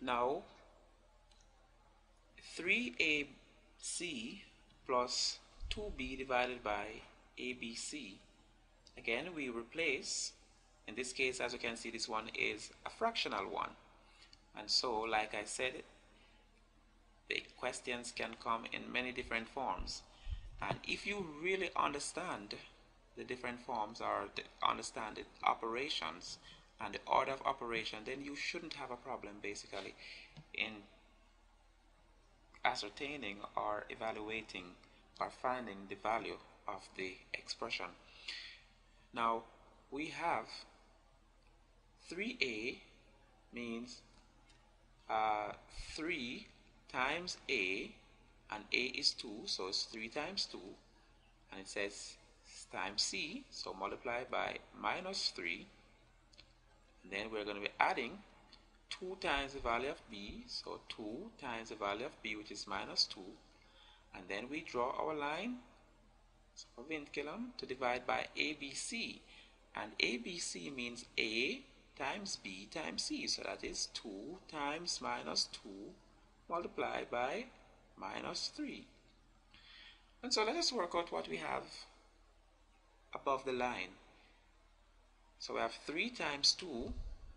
Now 3ac plus 2b divided by abc. Again, we replace. In this case, as you can see, this one is a fractional one, and so like I said, the questions can come in many different forms, and if you really understand the different forms or understand the operations and the order of operation, then you shouldn't have a problem basically in ascertaining or evaluating or finding the value of the expression. Now we have 3a means 3 times a, and a is 2, so it's 3 times 2, and it says times c, so multiply by minus 3, and then we're going to be adding 2 times the value of b, so 2 times the value of b, which is minus 2, and then we draw our line of vinculum to divide by abc, and abc means a times b times c, so that is 2 times minus 2 multiplied by minus 3. And so let us work out what we have above the line. So we have 3 times 2,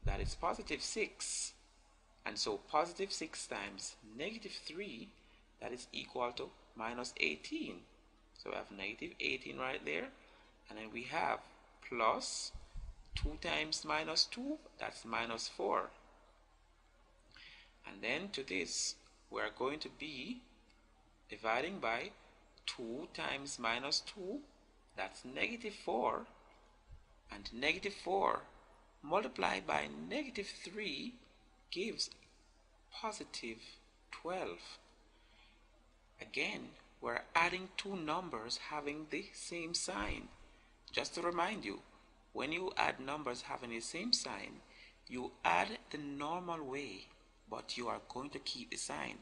that is positive 6, and so positive 6 times negative 3, that is equal to minus 18. So we have negative 18 right there, and then we have plus 2 times minus 2, that's minus 4. And then to this we are going to be dividing by 2 times minus 2, that's negative 4, and negative 4 multiplied by negative 3 gives positive 12. Again, we're adding two numbers having the same sign. Just to remind you, when you add numbers having the same sign, you add the normal way, but you are going to keep the sign.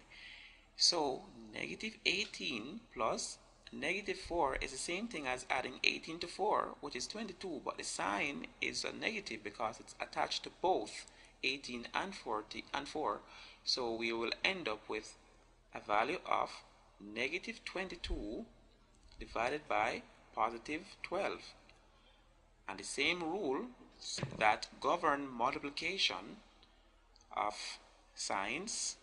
So negative 18 plus negative 4 is the same thing as adding 18 to 4, which is 22, but the sign is a negative because it's attached to both 18 and 4. So we will end up with a value of negative 22 divided by positive 12. And the same rules that govern multiplication of signs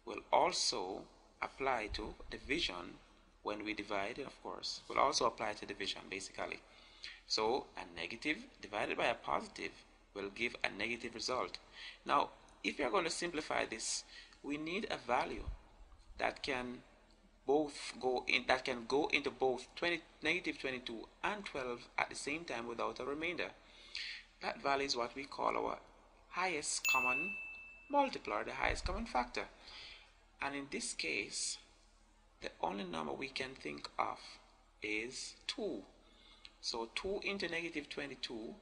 will also apply to division. When we divide, of course, will also apply to division basically. So a negative divided by a positive will give a negative result. Now if you are going to simplify this, we need a value that can go into both negative 22 and 12 at the same time without a remainder. That value is what we call our highest common multiplier, the highest common factor. And in this case, the only number we can think of is 2. So 2 into negative 22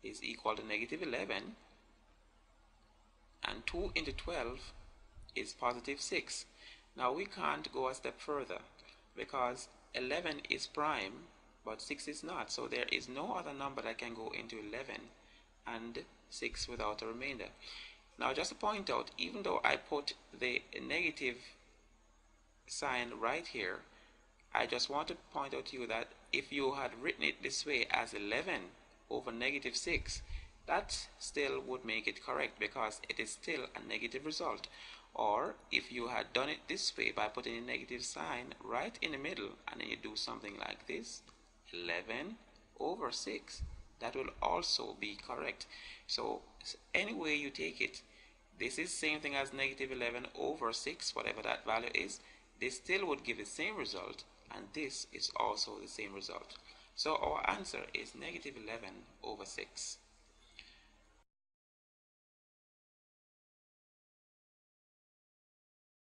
is equal to negative 11, and 2 into 12 is positive 6. Now we can't go a step further because 11 is prime but 6 is not, so there is no other number that can go into 11 and 6 without a remainder. Now just to point out, even though I put the negative sign right here, I just want to point out to you that if you had written it this way as 11 over negative 6, that still would make it correct because it is still a negative result. Or if you had done it this way by putting a negative sign right in the middle and then you do something like this, 11 over 6, that will also be correct. So any way you take it, this is same thing as negative 11 over 6, whatever that value is. This still would give the same result, and this is also the same result. So our answer is negative 11 over 6.